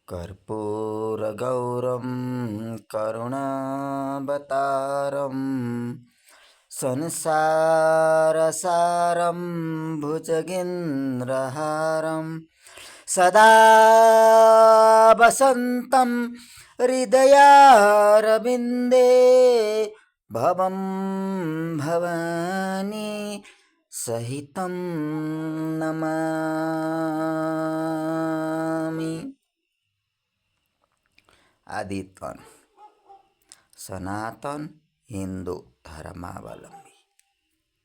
कर्पूरगौरं करुणावतारं संसारसारं भुजगेन्द्रहारं सदा वसन्तं हृदयारविन्दे भवं भवानी सहितं नमामि। आदितवन सनातन हिन्दू धर्मावलम्बी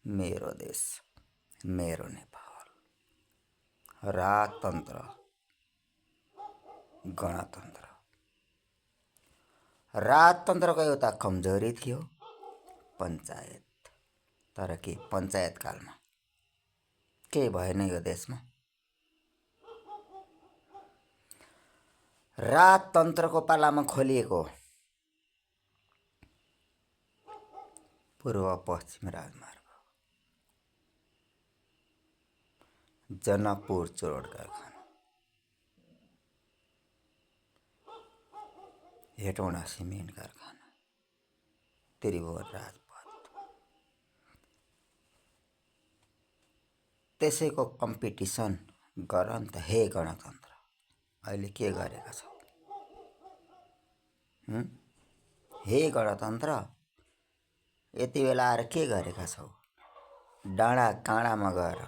मेरो देश मेरो नेपाल राजतन्त्र गणतन्त्र। राजतन्त्रको एउटा कमजोरी थियो पञ्चायत। तर के पञ्चायत कालमा के भएन यो देशमा? राजतन्त्रको पालामा खोलिएको पूर्व पश्चिम राजमार्ग, जनकपुर चुरोट कारखाना, हेटौँडा सिमेन्ट कारखाना, त्रिभुवन राजपथ, त्यसैको कम्पिटिसन गर नि त हे गणतन्त्र। अहिले के गरेका छौ? हे गणतन्त्र यति बेला आएर के गरेका छौ? डाँडा काँडामा गएर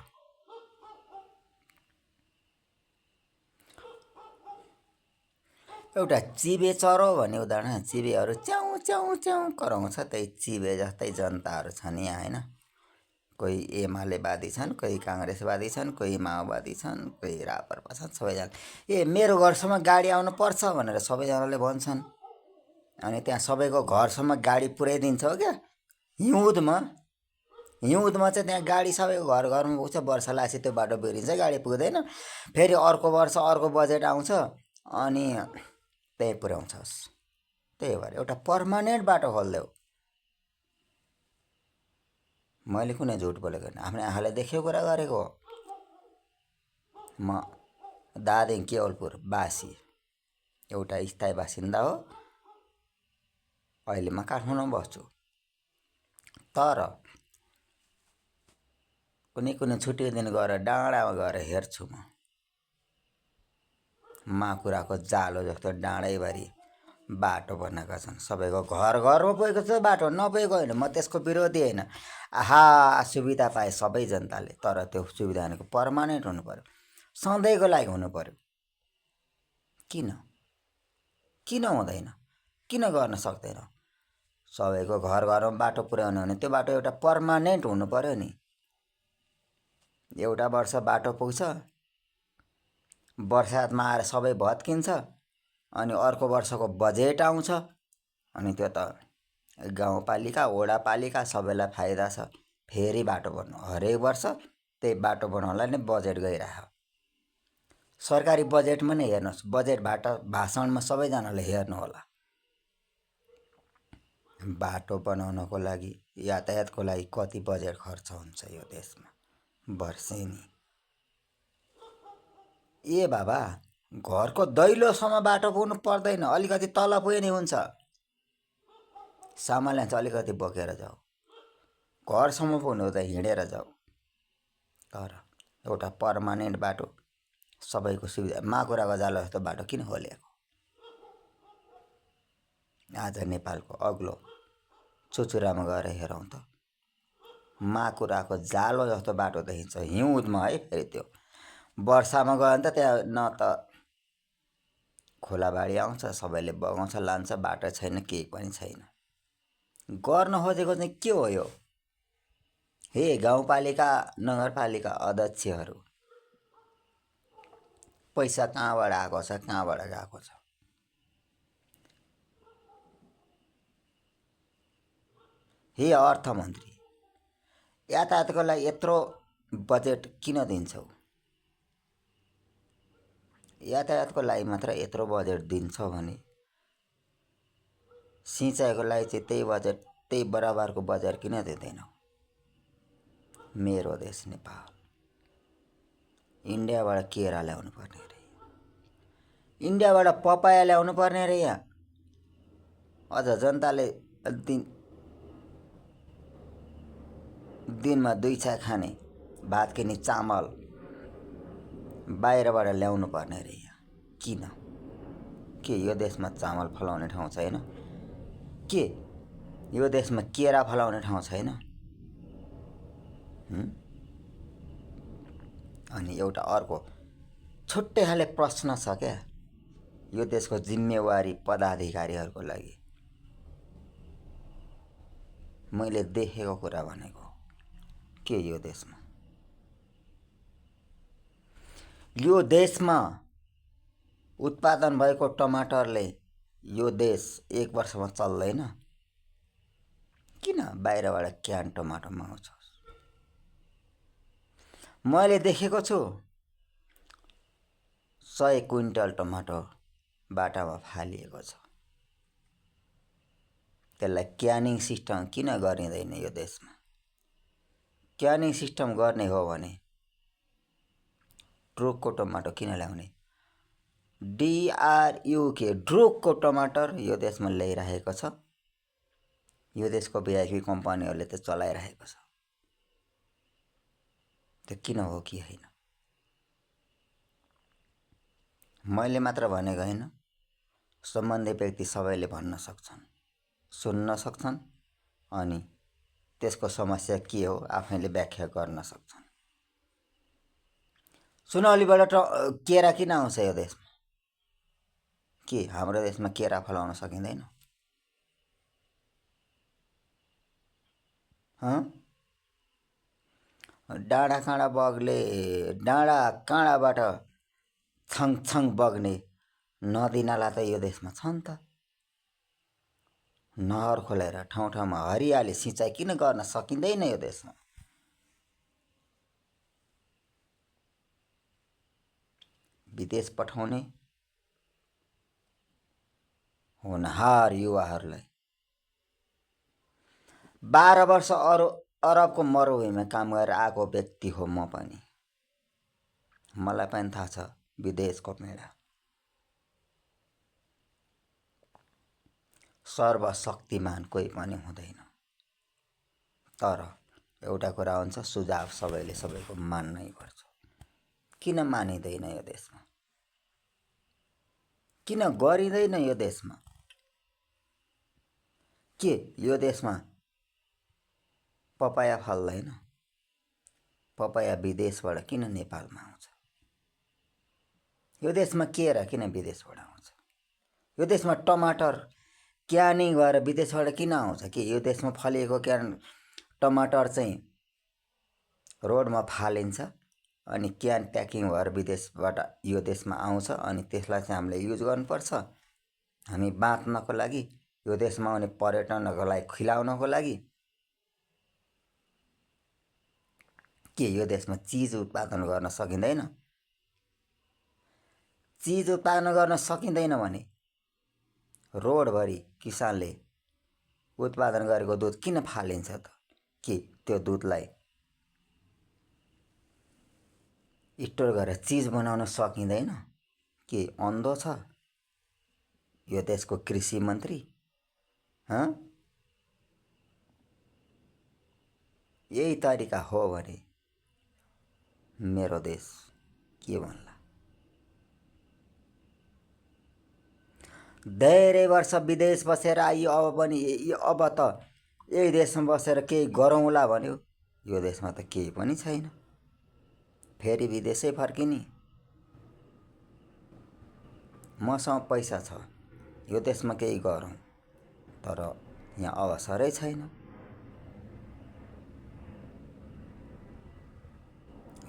एउटा चिबे चरो भन्ने उदाहरण, चिबेहरू च्याउ च्याउ च्याउ कराउँछ। त्यही चिबे जस्तै जनताहरू छन् यहाँ होइन। कोही एमालेवादी छन्, कोही काङ्ग्रेसवादी छन्, कोही माओवादी छन्, कोही राप्रपा छन्। सबैजना मेरो घरसम्म गाडी आउनु पर्छ भनेर सबैजनाले भन्छन्। अनि त्यहाँ सबैको घरसम्म गाडी पुर्याइदिन्छ हो क्या। हिउँदमा चाहिँ त्यहाँ गाडी सबैको घर घरमा पुग्छ। वर्षा लागेपछि त्यो बाटो बिग्रिन्छ, गाडी पुग्दैन। फेरि अर्को वर्ष अर्को बजेट आउँछ अनि त्यही पुर्याउँछस्। त्यही भएर एउटा पर्मानेन्ट बाटो खोलिदेऊ। मैले कुनै झुट बोलेको होइन, आफ्नो आँखाले देखेको कुरा गरेको हो। म दादेङ केवलपुर बासी एउटा स्थायी बासिन्दा हो। अहिले म काठमाडौँमा बस्छु। तर कुनै छुट्टीको दिन गएर डाँडामा गएर हेर्छु। म माकुराको जालो जस्तो डाँडैभरि बाटो बनाएका छन्। सबैको घर घरमा पुगेको छ बाटो, नपुगेको होइन। म त्यसको विरोधी होइन। आहा सुविधा पाए सबै जनताले, तर त्यो सुविधा भनेको पर्मानेन्ट हुनु पर्यो, सधैँको लागि हुनु पर्यो। किन हुँदैन? किन गर्न सक्दैन? सबैको घर घरमा बाटो पुर्याउनु भने त्यो बाटो एउटा पर्मानेन्ट हुनु पर्यो नि। एउटा वर्ष बाटो पुग्छ, बर्सातमा आएर सबै भत्किन्छ, अनि अर्को वर्षको बजेट आउँछ, अनि त्यो त गाउँपालिका वडापालिका सबैलाई फाइदा छ। फेरि बाटो बन्नु, हरेक वर्ष त्यही बाटो बनाउनलाई नै बजेट गइरहेको। सरकारी बजेटमा नै हेर्नुहोस्, बजेट भाषणमा सबैजनाले हेर्नु होला। बाटो बनाउनको लागि, यातायातको लागि कति बजेट खर्च हुन्छ यो देशमा वर्षेनी। ए बाबा, घरको दैलोसम्म बाटो पुग्नु पर्दैन, अलिकति तल पुगे नि हुन्छ। सामान ल्यान्छ अलिकति बोकेर जाऊ, घरसम्म पुग्नु त हिँडेर जाऊ। तर एउटा पर्मानेन्ट बाटो, सबैको सुविधा। माकुराको जालो जस्तो बाटो किन खोलिएको? आज नेपालको अग्लो चुचुरामा गएर हेरौँ त, माकुराको जालो जस्तो बाटो देखिन्छ हिउँदमा है। फेरि त्यो वर्षामा गयो भने त त्यहाँ न त खोलाबाडी आउँछ, सबैले बगाउँछ लान्छ, बाटो छैन, केही पनि छैन। गर्न खोजेको चाहिँ के हो यो? हे गाउँपालिका नगरपालिका अध्यक्षहरू, पैसा कहाँबाट आएको छ, कहाँबाट गएको छ? हे अर्थमन्त्री, यातायातको लागि यत्रो बजेट किन दिन्छौ? यातायातको लागि मात्र यत्रो बजेट दिन्छौ भने सिँचाइको लागि चाहिँ त्यही बजेट, त्यही बराबरको बजेट किन दिँदैनौ? मेरो देश नेपाल इन्डियाबाट केरा ल्याउनु पर्ने रे। इन्डियाबाट पपाया ल्याउनु पर्ने रे यहाँ। अझ जनताले दिनमा 2 छाक खाने भात किनी चामल बाहिरबाट ल्याउनु पर्ने रे यहाँ। किन? के यो देशमा चामल फलाउने ठाउँ छैन? के यो देशमा केरा फलाउने ठाउँ छैन? अनि एउटा अर्को छुट्टै खाले प्रश्न छ क्या यो देशको जिम्मेवारी पदाधिकारीहरूको लागि। मैले देखेको कुरा भनेको के यो देशमा उत्पादन भएको टमाटरले यो देश 1 वर्षमा चल्दैन। किन बाहिरबाट क्यान टमाटर मगाउँछ? मैले देखेको छु 100 क्विन्टल टमाटर बाटामा फालिएको छ। त्यसलाई क्यानिङ सिस्टम किन गरिँदैन यो देशमा? क्यानिङ सिस्टम गर्ने हो भने ड्रुकको टमाटर किन ल्याउने? DRUK ड्रुकको टमाटर यो देशमा ल्याइरहेको छ। यो देशको भिआइपी कम्पनीहरूले त चलाइरहेको छ। त्यो किन हो कि होइन? मैले मात्र भनेको होइन, सम्बन्धित व्यक्ति सबैले भन्न सक्छन्, सुन्न सक्छन् अनि त्यसको समस्या के हो आफैले व्याख्या गर्न सक्छन्। सुनौलीबाट केरा किन आउँछ यो देशमा? के हाम्रो देशमा केरा फलाउन सकिँदैन? डाँडा काँडाबाट छङछङ बग्ने नदी नाला त यो देशमा छ नि त। नहर खोलेर ठाउँ ठाउँमा हरियाली सिँचाइ किन गर्न सकिँदैन यो देशमा? विदेश पठाउने होनहार युवाहरूलाई 12 वर्ष अरबको मरुभूमिमा काम गरेर आएको व्यक्ति हो म पनि। मलाई पनि थाहा छ विदेशको पीडा। सर्वशक्तिमान कोही पनि हुँदैन। तर एउटा कुरा हुन्छ, सुझाव सबैले सबैको मान्नै पर्छ। किन मानिँदैन यो देशमा? किन गरिँदैन यो देशमा? के यो देशमा पपाया फल्दैन? पपाया विदेशबाट किन नेपालमा आउँछ? यो देशमा केरा किन विदेशबाट आउँछ? यो देशमा टमाटर क्यानिङ भएर विदेशबाट किन आउँछ? कि यो देशमा फलिएको टमाटर चाहिँ रोडमा फालिन्छ अनि क्यान प्याकिङ भएर विदेशबाट यो देशमा आउँछ अनि त्यसलाई चाहिँ हामीले युज गर्नुपर्छ हामी बाँच्नको लागि, यो देशमा आउने पर्यटनहरूलाई खिलाउनको लागि। के यो देशमा चिज उत्पादन गर्न सकिँदैन? चिज उत्पादन गर्न सकिँदैन भने रोडभरि किसानले उत्पादन गरेको दुध किन फालिन्छ त? कि त्यो दुधलाई स्टोर गरेर चिज बनाउन सकिँदैन? के अन्धो छ यो देशको कृषि मन्त्री? यही तरिका हो भने मेरो देश के भन्ला? धेरै वर्ष विदेश बसेर आइयो, अब त यही देशमा बसेर केही गरौँला भन्यो। यो देशमा त केही पनि छैन, फेरि विदेशै फर्किने। मसँग पैसा छ, यो देशमा केही गरौँ, तर यहाँ अवसरै छैन।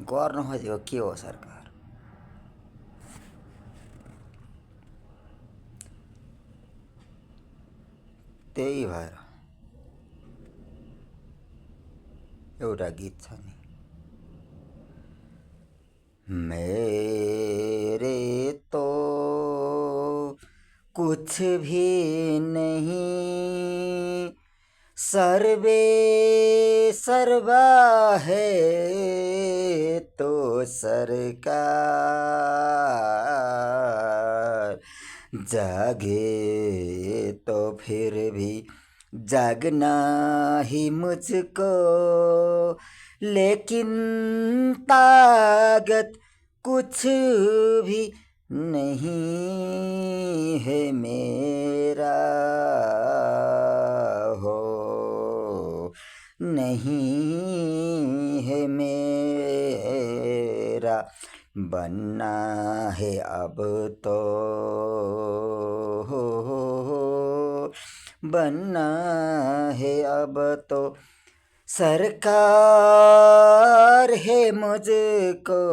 गर्नु खोजेको के हो सरकार? त्यही भएर एउटा गीत छ नि, मेरे तो कुछ भी नहीं, सर्वे सर्वा है तो सरकार, जागे तो फिर भी जागना ही मुझको, लेकिन ताकत कुछ भी नहीं है मेरा, हो नहीं है मेरा। बनना है अब तो, बनना है अब तो सरकार है मुझको,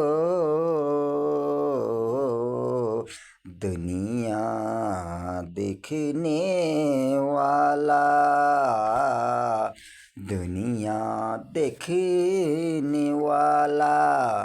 दुनिया देखने वाला, दुनिया देखने वाला।